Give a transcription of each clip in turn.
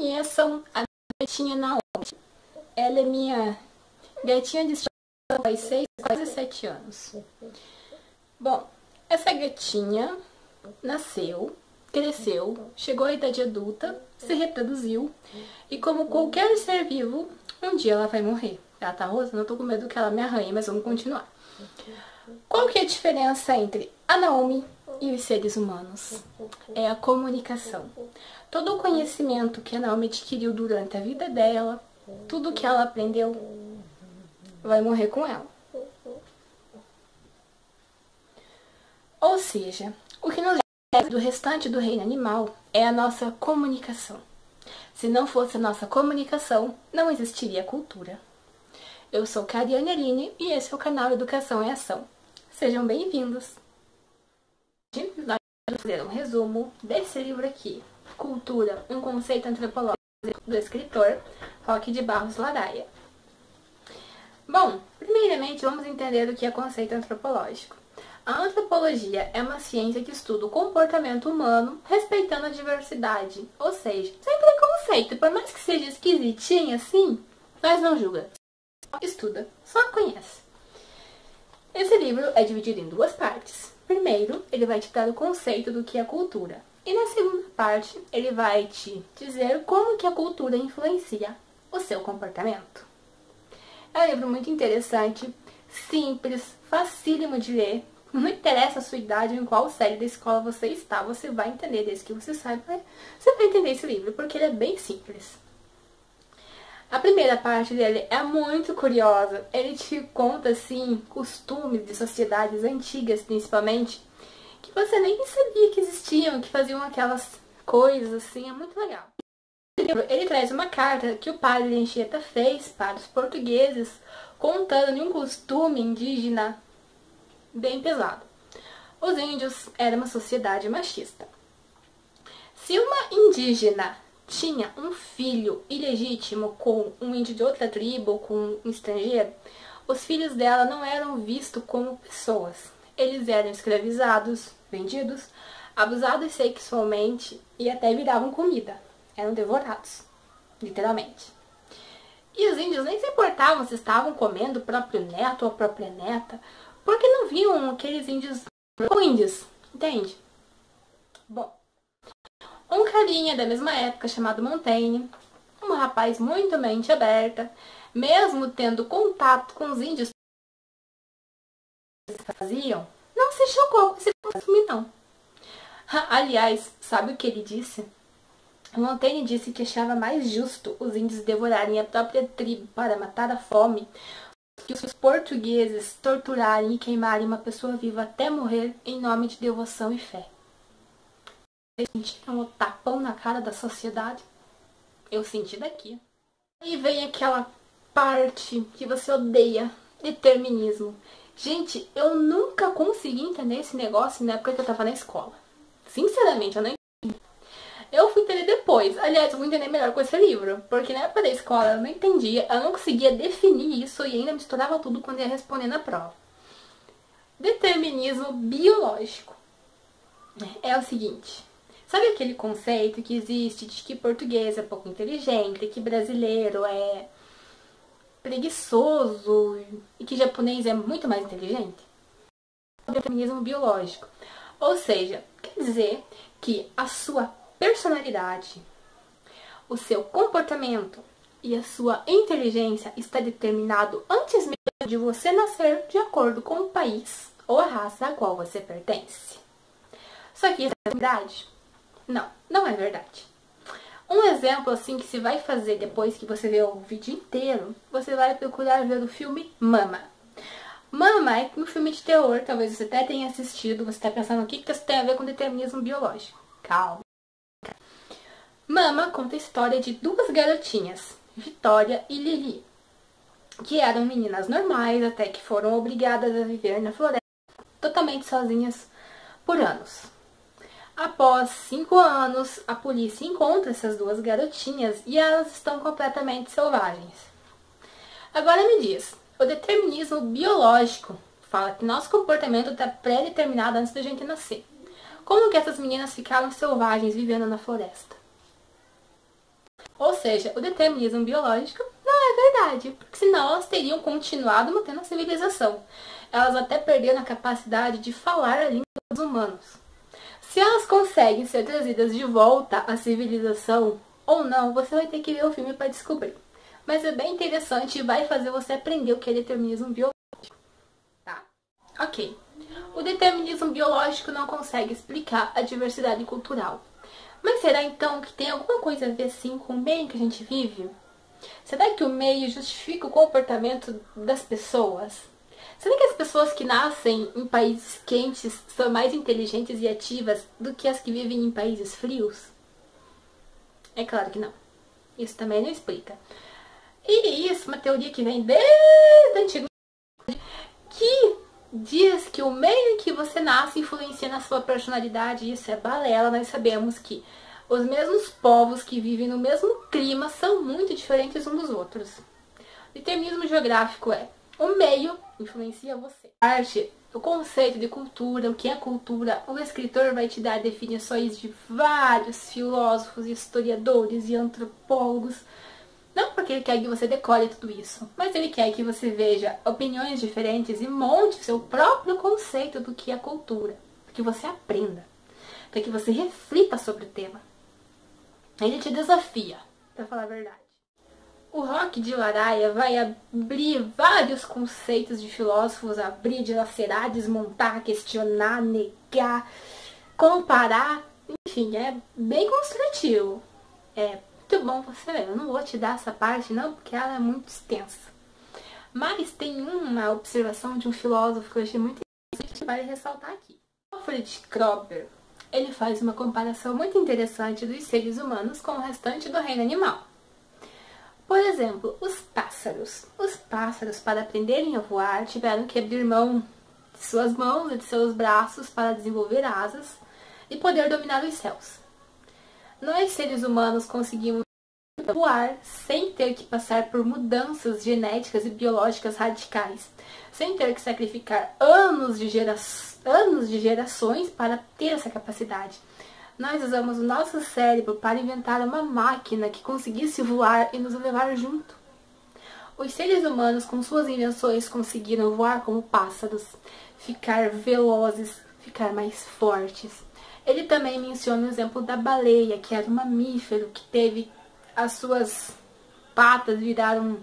conheçam a gatinha Naomi. Ela é minha gatinha de estimação faz 6, quase 7 anos. Bom, essa gatinha nasceu, cresceu, chegou à idade adulta, se reproduziu e, como qualquer ser vivo, um dia ela vai morrer. Ela tá rosa? Não tô com medo que ela me arranhe, mas vamos continuar. Qual que é a diferença entre a Naomi e os seres humanos? É a comunicação. Todo o conhecimento que a Naomi adquiriu durante a vida dela, tudo que ela aprendeu, vai morrer com ela. Ou seja, o que nos difere do restante do reino animal é a nossa comunicação. Se não fosse a nossa comunicação, não existiria cultura. Eu sou Kariane Aline e esse é o canal Educação em Ação. Sejam bem-vindos! Hoje nós vamos fazer um resumo desse livro aqui, Cultura, um conceito antropológico do escritor Roque de Barros Laraia. Bom, primeiramente vamos entender o que é conceito antropológico. A antropologia é uma ciência que estuda o comportamento humano respeitando a diversidade, ou seja, sem preconceito, por mais que seja esquisitinho assim, nós não julga. Estuda, só conhece. Esse livro é dividido em duas partes. Primeiro, ele vai te dar o conceito do que é cultura. E na segunda parte, ele vai te dizer como que a cultura influencia o seu comportamento. É um livro muito interessante, simples, facílimo de ler. Não interessa a sua idade, em qual série da escola você está, você vai entender, desde que você saiba, você vai entender esse livro, porque ele é bem simples. A primeira parte dele é muito curiosa. Ele te conta, assim, costumes de sociedades antigas, principalmente, que você nem sabia que existiam, que faziam aquelas coisas, assim, é muito legal. Ele traz uma carta que o padre Anchieta fez para os portugueses, contando de um costume indígena bem pesado. Os índios eram uma sociedade machista. Se uma indígena tinha um filho ilegítimo com um índio de outra tribo ou com um estrangeiro, os filhos dela não eram vistos como pessoas. Eles eram escravizados, vendidos, abusados sexualmente e até viravam comida. Eram devorados, literalmente. E os índios nem se importavam se estavam comendo o próprio neto ou a própria neta, porque não viam aqueles índios como índios, entende? Bom, um carinha da mesma época chamado Montaigne, um rapaz muito mente aberta, mesmo tendo contato com os índios que faziam, não se chocou com esse costume não. Aliás, sabe o que ele disse? Montaigne disse que achava mais justo os índios devorarem a própria tribo para matar a fome que os portugueses torturarem e queimarem uma pessoa viva até morrer em nome de devoção e fé. Vocês sentiram o tapão na cara da sociedade? Eu senti daqui. Aí vem aquela parte que você odeia, determinismo. Gente, eu nunca consegui entender esse negócio na época que eu tava na escola. Sinceramente, eu não entendi. Eu fui entender depois. Aliás, eu vou entender melhor com esse livro. Porque na época da escola eu não entendia, eu não conseguia definir isso e ainda misturava tudo quando ia responder na prova. Determinismo biológico. É o seguinte. Sabe aquele conceito que existe de que português é pouco inteligente, que brasileiro é preguiçoso e que japonês é muito mais inteligente? Determinismo biológico. Ou seja, quer dizer que a sua personalidade, o seu comportamento e a sua inteligência está determinado antes mesmo de você nascer, de acordo com o país ou a raça a qual você pertence. Só que isso é verdade? Não, não é verdade. Um exemplo assim que se vai fazer depois que você vê o vídeo inteiro, você vai procurar ver o filme Mama. Mama é um filme de terror, talvez você até tenha assistido, você está pensando o que isso tem a ver com determinismo biológico. Calma. Mama conta a história de duas garotinhas, Vitória e Lili, que eram meninas normais até que foram obrigadas a viver na floresta totalmente sozinhas por anos. Após 5 anos, a polícia encontra essas duas garotinhas e elas estão completamente selvagens. Agora me diz, o determinismo biológico fala que nosso comportamento está pré-determinado antes da gente nascer. Como que essas meninas ficaram selvagens vivendo na floresta? seja, o determinismo biológico não é verdade, porque senão elas teriam continuado mantendo a civilização. Elas até perderam a capacidade de falar a língua dos humanos. Se elas conseguem ser trazidas de volta à civilização ou não, você vai ter que ver o filme para descobrir. Mas é bem interessante e vai fazer você aprender o que é determinismo biológico. Tá? Ok. O determinismo biológico não consegue explicar a diversidade cultural. Mas será então que tem alguma coisa a ver sim com o meio em que a gente vive? Será que o meio justifica o comportamento das pessoas? Será que as pessoas que nascem em países quentes são mais inteligentes e ativas do que as que vivem em países frios? É claro que não. Isso também não explica. E isso é uma teoria que vem desde a antiguidade, que diz que o meio em que você nasce influencia na sua personalidade. Isso é balela. Nós sabemos que os mesmos povos que vivem no mesmo clima são muito diferentes uns dos outros. O determinismo geográfico é: o meio influencia você. Arte, o conceito de cultura, o que é cultura, o escritor vai te dar definições de vários filósofos, historiadores e antropólogos. Não porque ele quer que você decore tudo isso, mas ele quer que você veja opiniões diferentes e monte o seu próprio conceito do que é cultura. Para que você aprenda, para que você reflita sobre o tema. Ele te desafia, para falar a verdade. O Rock de Laraia vai abrir vários conceitos de filósofos, abrir, dilacerar, desmontar, questionar, negar, comparar. Enfim, é bem construtivo. É muito bom você ver. Eu não vou te dar essa parte não, porque ela é muito extensa. Mas tem uma observação de um filósofo que eu achei muito interessante que vale ressaltar aqui. Alfred Kroeber, ele faz uma comparação muito interessante dos seres humanos com o restante do reino animal. Por exemplo, os pássaros. Os pássaros, para aprenderem a voar, tiveram que abrir mão de suas mãos e de seus braços para desenvolver asas e poder dominar os céus. Nós, seres humanos, conseguimos voar sem ter que passar por mudanças genéticas e biológicas radicais, sem ter que sacrificar anos de gerações para ter essa capacidade. Nós usamos o nosso cérebro para inventar uma máquina que conseguisse voar e nos levar junto. Os seres humanos, com suas invenções, conseguiram voar como pássaros, ficar velozes, ficar mais fortes. Ele também menciona o exemplo da baleia, que era um mamífero que teve as suas patas viraram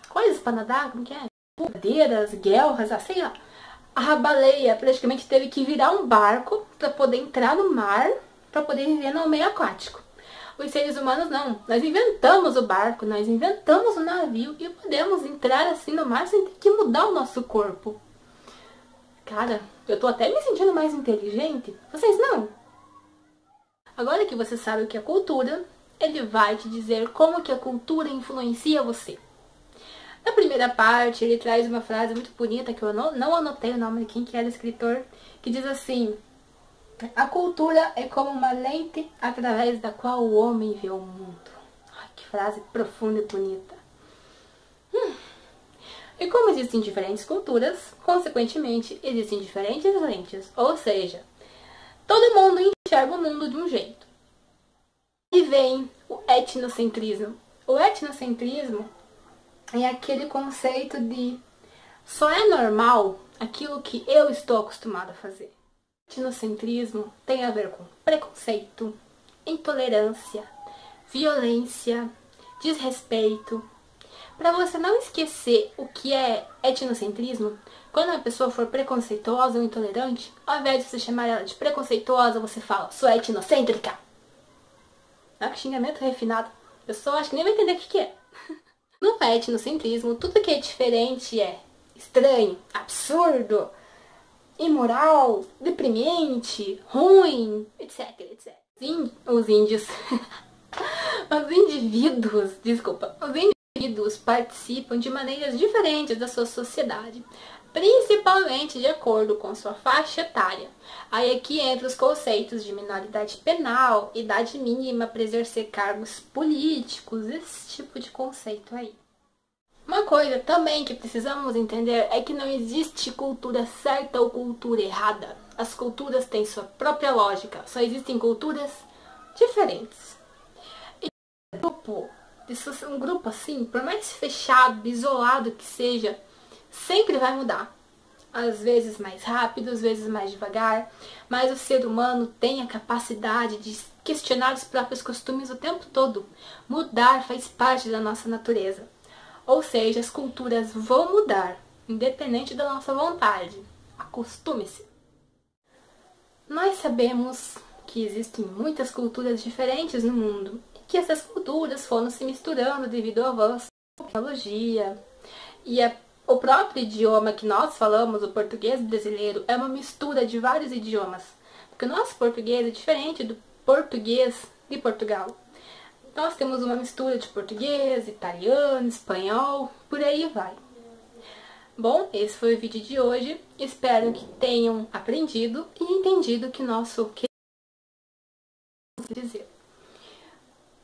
coisas para nadar, como que é? Cadeiras, guelras, sei lá. A baleia praticamente teve que virar um barco para poder entrar no mar, para poder viver no meio aquático. Os seres humanos não. Nós inventamos o barco, nós inventamos o navio e podemos entrar assim no mar sem ter que mudar o nosso corpo. Cara, eu tô até me sentindo mais inteligente. Vocês não? Agora que você sabe o que é cultura, ele vai te dizer como que a cultura influencia você. Na primeira parte, ele traz uma frase muito bonita, que eu não anotei o nome de quem que era o escritor, que diz assim: a cultura é como uma lente através da qual o homem vê o mundo. Ai, que frase profunda e bonita. E como existem diferentes culturas, consequentemente, existem diferentes lentes. Ou seja, todo mundo enxerga o mundo de um jeito. E vem o etnocentrismo. O etnocentrismo é aquele conceito de só é normal aquilo que eu estou acostumado a fazer. O etnocentrismo tem a ver com preconceito, intolerância, violência, desrespeito. Para você não esquecer o que é etnocentrismo, quando uma pessoa for preconceituosa ou intolerante, ao invés de você chamar ela de preconceituosa, você fala: sou etnocêntrica. Ah, xingamento refinado. A pessoa acho que nem vai entender o que é. No etnocentrismo, tudo que é diferente é estranho, absurdo, imoral, deprimente, ruim, etc, etc. Os índios... os indivíduos participam de maneiras diferentes da sua sociedade, principalmente de acordo com sua faixa etária. Aí aqui entra os conceitos de minoridade penal, idade mínima para exercer cargos políticos, esse tipo de conceito aí. Uma coisa também que precisamos entender é que não existe cultura certa ou cultura errada. As culturas têm sua própria lógica, só existem culturas diferentes. E o grupo um grupo assim, por mais fechado, isolado que seja, sempre vai mudar. Às vezes mais rápido, às vezes mais devagar, mas o ser humano tem a capacidade de questionar os próprios costumes o tempo todo. Mudar faz parte da nossa natureza. Ou seja, as culturas vão mudar, independente da nossa vontade. Acostume-se. Nós sabemos que existem muitas culturas diferentes no mundo e que essas culturas foram se misturando devido ao avanço da tecnologia e o próprio idioma que nós falamos, o português brasileiro, é uma mistura de vários idiomas, porque o nosso português é diferente do português de Portugal. Nós temos uma mistura de português, italiano, espanhol, por aí vai. Bom, esse foi o vídeo de hoje. Espero que tenham aprendido e entendido o que nosso querido dizer.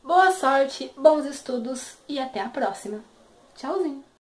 Boa sorte, bons estudos e até a próxima. Tchauzinho!